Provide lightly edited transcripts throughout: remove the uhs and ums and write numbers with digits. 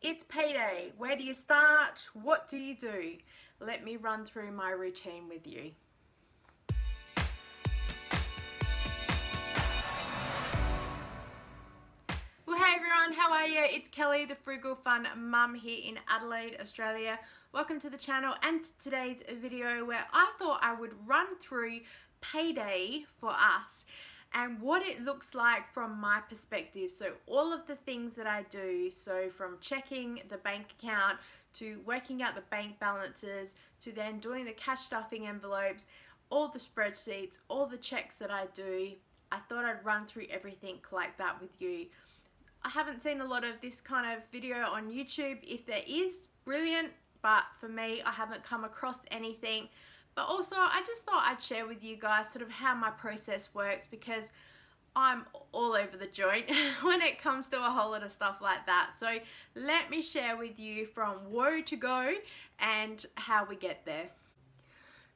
It's payday. Where do you start? What do you do? Let me run through my routine with you. Well, hey everyone, how are you? It's Kelly, the Frugal Fun Mum here in Adelaide, Australia. Welcome to the channel and to today's video where I thought I would run through payday for us and what it looks like from my perspective. So all of the things that I do, so from checking the bank account to working out the bank balances to then doing the cash stuffing envelopes, all the spreadsheets, all the checks that I do, I thought I'd run through everything like that with you. I haven't seen a lot of this kind of video on YouTube. If there is, brilliant, but for me, I haven't come across anything. But also, I just thought I'd share with you guys sort of how my process works, because I'm all over the joint when it comes to a whole lot of stuff like that. So let me share with you from woe to go and how we get there.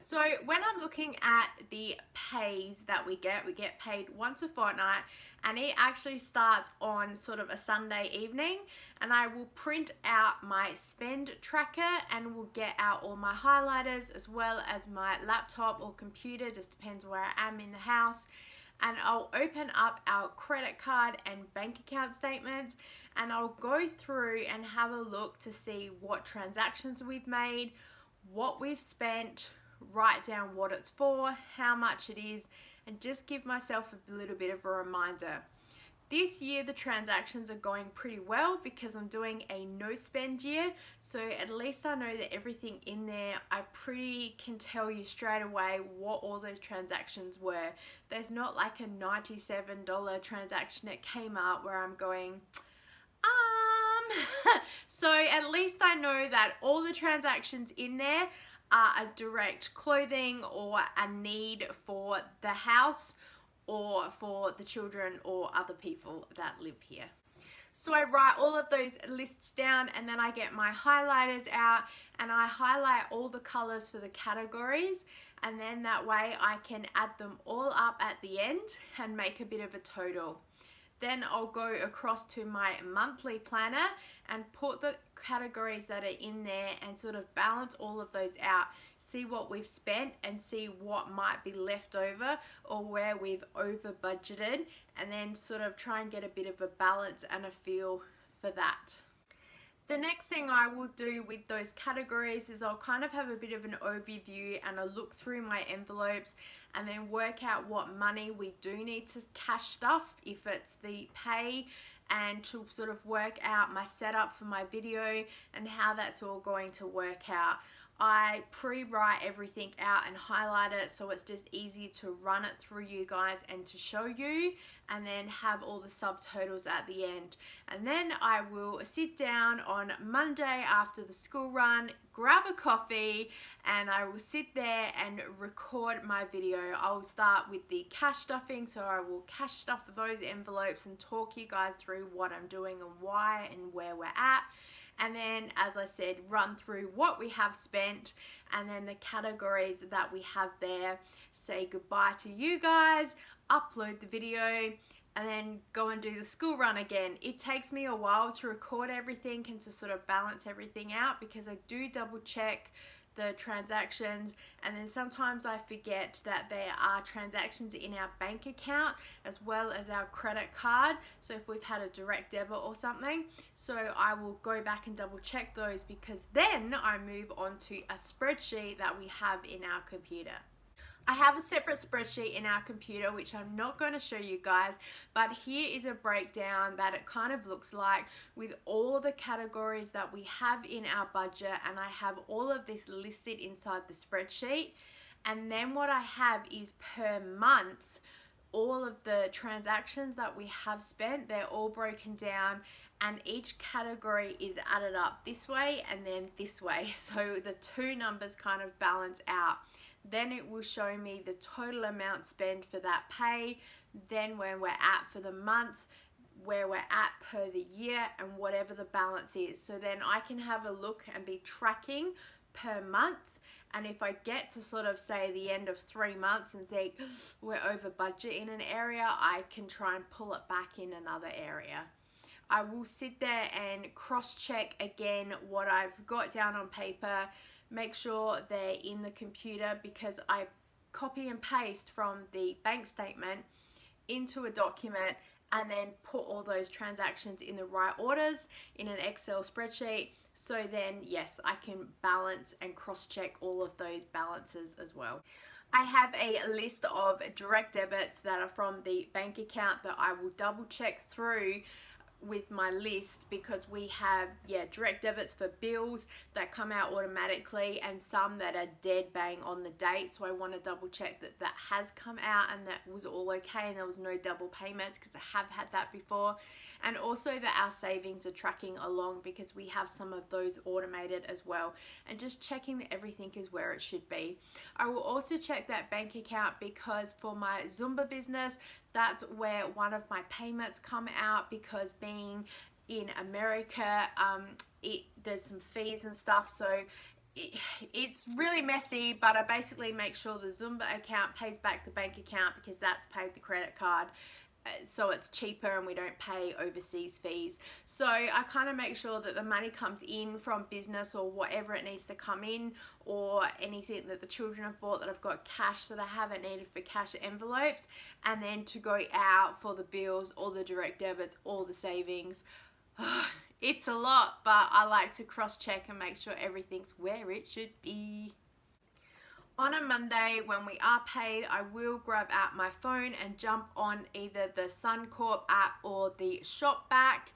So when I'm looking at the pays that we get paid once a fortnight, and it actually starts on sort of a Sunday evening, and I will print out my spend tracker and will get out all my highlighters as well as my laptop or computer, just depends where I am in the house. And I'll open up our credit card and bank account statements, and I'll go through and have a look to see what transactions we've made, what we've spent, write down what it's for, how much it is, and just give myself a little bit of a reminder. This year the transactions are going pretty well because I'm doing a no spend year, so at least I know that everything in there, I pretty can tell you straight away what all those transactions were. There's not like a $97 transaction at Kmart where I'm going, so at least I know that all the transactions in there are a direct clothing or a need for the house or for the children or other people that live here. So I write all of those lists down, and then I get my highlighters out and I highlight all the colors for the categories, and then that way I can add them all up at the end and make a bit of a total. Then I'll go across to my monthly planner and put the categories that are in there and sort of balance all of those out. See what we've spent and see what might be left over or where we've over budgeted, and then sort of try and get a bit of a balance and a feel for that. The next thing I will do with those categories is I'll kind of have a bit of an overview and a look through my envelopes and then work out what money we do need to cash stuff if it's the pay, and to sort of work out my setup for my video and how that's all going to work out. I pre-write everything out and highlight it so it's just easy to run it through you guys and to show you, and then have all the subtotals at the end. And then I will sit down on Monday after the school run, grab a coffee, and I will sit there and record my video. I will start with the cash stuffing, so I will cash stuff those envelopes and talk you guys through what I'm doing and why and where we're at. And then, as I said, run through what we have spent and then the categories that we have there, say goodbye to you guys, upload the video, and then go and do the school run again. It takes me a while to record everything and to sort of balance everything out, because I do double check the transactions, and then sometimes I forget that there are transactions in our bank account as well as our credit card, so if we've had a direct debit or something. So I will go back and double check those, because then I move on to a spreadsheet that we have in our computer. I have a separate spreadsheet in our computer which I'm not going to show you guys, but here is a breakdown that it kind of looks like with all the categories that we have in our budget, and I have all of this listed inside the spreadsheet. And then what I have is per month all of the transactions that we have spent. They're all broken down and each category is added up this way and then this way, so the two numbers kind of balance out. Then it will show me the total amount spent for that pay, then where we're at for the month, where we're at per the year, and whatever the balance is. So then I can have a look and be tracking per month, and if I get to sort of say the end of 3 months and think we're over budget in an area, I can try and pull it back in another area. I will sit there and cross-check again what I've got down on paper, make sure they're in the computer, because I copy and paste from the bank statement into a document and then put all those transactions in the right orders in an Excel spreadsheet. So then, yes, I can balance and cross-check all of those balances as well. I have a list of direct debits that are from the bank account that I will double check through with my list, because we have direct debits for bills that come out automatically and some that are dead bang on the date. So I want to double check that that has come out and that was all okay and there was no double payments, because I have had that before. And also that our savings are tracking along, because we have some of those automated as well, and just checking that everything is where it should be. I will also check that bank account, because for my Zumba business, that's where one of my payments come out, because being in America, there's some fees and stuff, so it's really messy. But I basically make sure the Zumba account pays back the bank account, because that's paid the credit card, so it's cheaper and we don't pay overseas fees. So I kind of make sure that the money comes in from business or whatever it needs to come in, or anything that the children have bought that I've got cash that I haven't needed for cash envelopes, and then to go out for the bills, all the direct debits, all the savings. It's a lot, but I like to cross-check and make sure everything's where it should be. On a Monday, when we are paid, I will grab out my phone and jump on either the Suncorp app or the Shopback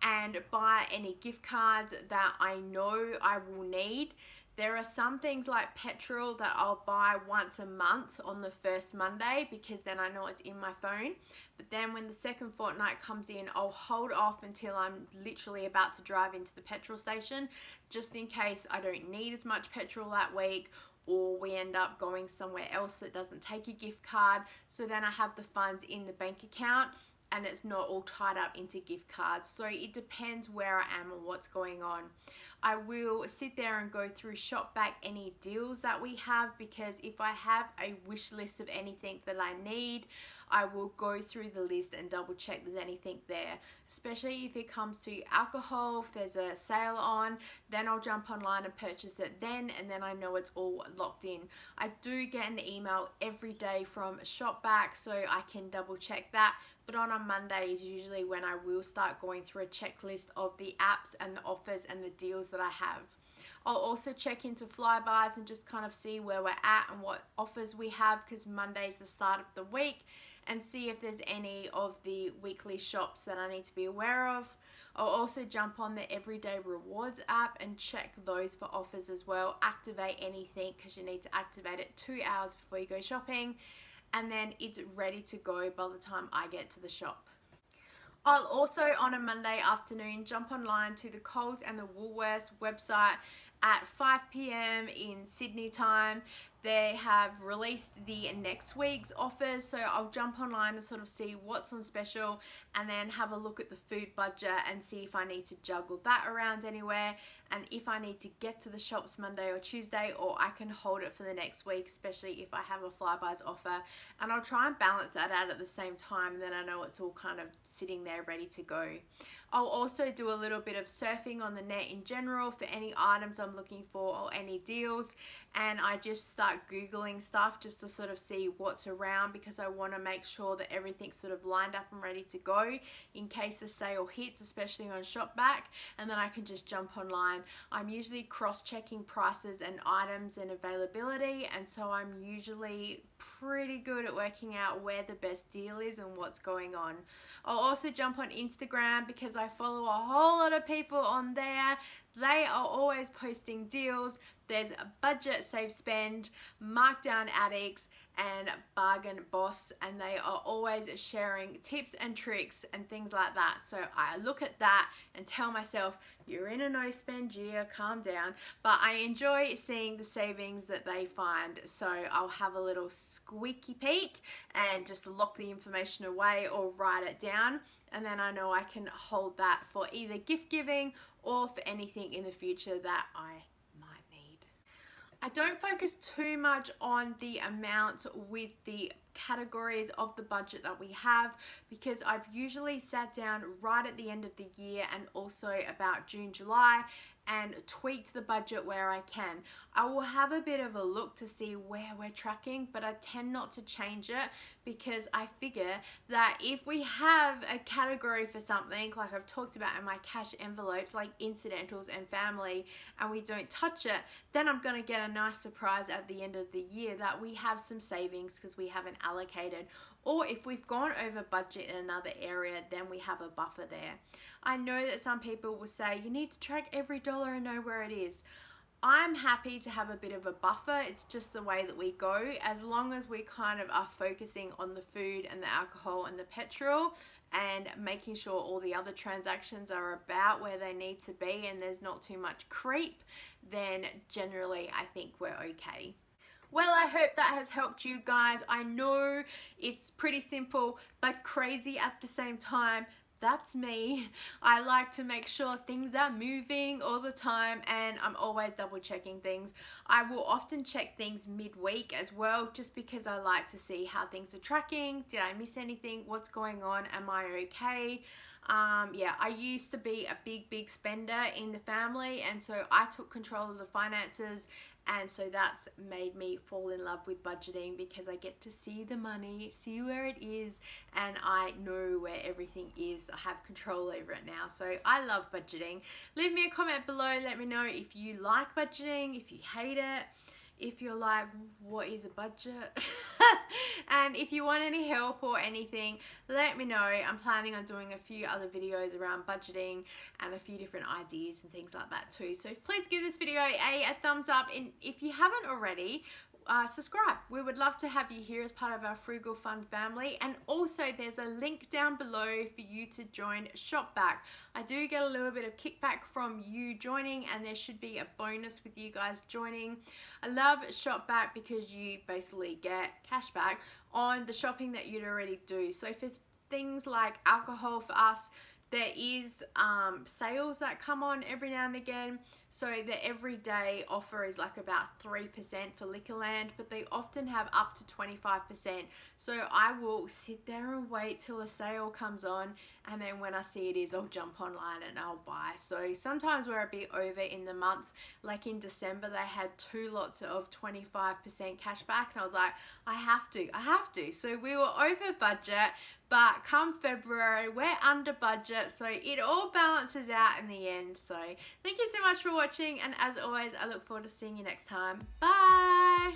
and buy any gift cards that I know I will need. There are some things like petrol that I'll buy once a month on the first Monday, because then I know it's in my phone. But then when the second fortnight comes in, I'll hold off until I'm literally about to drive into the petrol station, just in case I don't need as much petrol that week, or we end up going somewhere else that doesn't take a gift card. So then I have the funds in the bank account and it's not all tied up into gift cards. So it depends where I am and what's going on. I will sit there and go through Shopback any deals that we have, because if I have a wish list of anything that I need, I will go through the list and double check there's anything there, especially if it comes to alcohol. If there's a sale on, then I'll jump online and purchase it then, and then I know it's all locked in. I do get an email every day from Shopback, so I can double check that. But on a Monday is usually when I will start going through a checklist of the apps and the offers and the deals that I have. I'll also check into Flybys and just kind of see where we're at and what offers we have, because Monday's the start of the week, and see if there's any of the weekly shops that I need to be aware of. I'll also jump on the Everyday Rewards app and check those for offers as well. Activate anything, because you need to activate it 2 hours before you go shopping, and then it's ready to go by the time I get to the shop. I'll also on a Monday afternoon jump online to the Coles and the Woolworths website at 5 p.m. in Sydney time. They have released the next week's offers, so I'll jump online and sort of see what's on special, and then have a look at the food budget and see if I need to juggle that around anywhere, and if I need to get to the shops Monday or Tuesday, or I can hold it for the next week, especially if I have a Flybys offer. And I'll try and balance that out at the same time, then I know it's all kind of sitting there ready to go. I'll also do a little bit of surfing on the net in general for any items I'm looking for or any deals, and I just start Googling stuff just to sort of see what's around, because I want to make sure that everything's sort of lined up and ready to go in case the sale hits, especially on Shopback, and then I can just jump online. I'm usually cross-checking prices and items and availability, and so I'm usually pretty good at working out where the best deal is and what's going on. I'll also jump on Instagram, because I follow a whole lot of people on there. They are always posting deals. There's a Budget Save Spend, Markdown Addicts, and Bargain Boss, and they are always sharing tips and tricks and things like that. So I look at that and tell myself, you're in a no spend year, calm down. But I enjoy seeing the savings that they find, so I'll have a little squeaky peek and just lock the information away or write it down, and then I know I can hold that for either gift giving or for anything in the future that I might need. I don't focus too much on the amounts with the categories of the budget that we have, because I've usually sat down right at the end of the year and also about June, July, and tweaked the budget where I can. I will have a bit of a look to see where we're tracking, but I tend not to change it, because I figure that if we have a category for something, like I've talked about in my cash envelopes, like incidentals and family, and we don't touch it, then I'm going to get a nice surprise at the end of the year that we have some savings because we haven't allocated. Or if we've gone over budget in another area, then we have a buffer there. I know that some people will say you need to track every dollar and know where it is. I'm happy to have a bit of a buffer. It's just the way that we go, as long as we kind of are focusing on the food and the alcohol and the petrol and making sure all the other transactions are about where they need to be and there's not too much creep, then generally I think we're okay. Well, I hope that has helped you guys. I know it's pretty simple but crazy at the same time. That's me. I like to make sure things are moving all the time, and I'm always double checking things. I will often check things midweek as well, just because I like to see how things are tracking. Did I miss anything? What's going on? Am I okay? Yeah, I used to be a big spender in the family, and so I took control of the finances, and so that's made me fall in love with budgeting, because I get to see the money, see where it is, and I know where everything is. I have control over it now, so I love budgeting. Leave me a comment below, let me know if you like budgeting, if you hate it, if you're like, what is a budget? And if you want any help or anything, let me know. I'm planning on doing a few other videos around budgeting and a few different ideas and things like that too. So please give this video a thumbs up, and if you haven't already, subscribe. We would love to have you here as part of our Frugal Fun family. And also there's a link down below for you to join Shopback. I do get a little bit of kickback from you joining, and there should be a bonus with you guys joining. I love Shopback because you basically get cash back on the shopping that you'd already do. So for things like alcohol, for us, there is sales that come on every now and again. So the everyday offer is like about 3% for Liquorland, but they often have up to 25%. So I will sit there and wait till a sale comes on, and then when I see it is, I'll jump online and I'll buy. So sometimes we're a bit over in the months. Like in December, they had 2 lots of 25% cash back, and I was like, I have to. So we were over budget, but come February, we're under budget, so it all balances out in the end. So thank you so much for watching, and as always, I look forward to seeing you next time. Bye!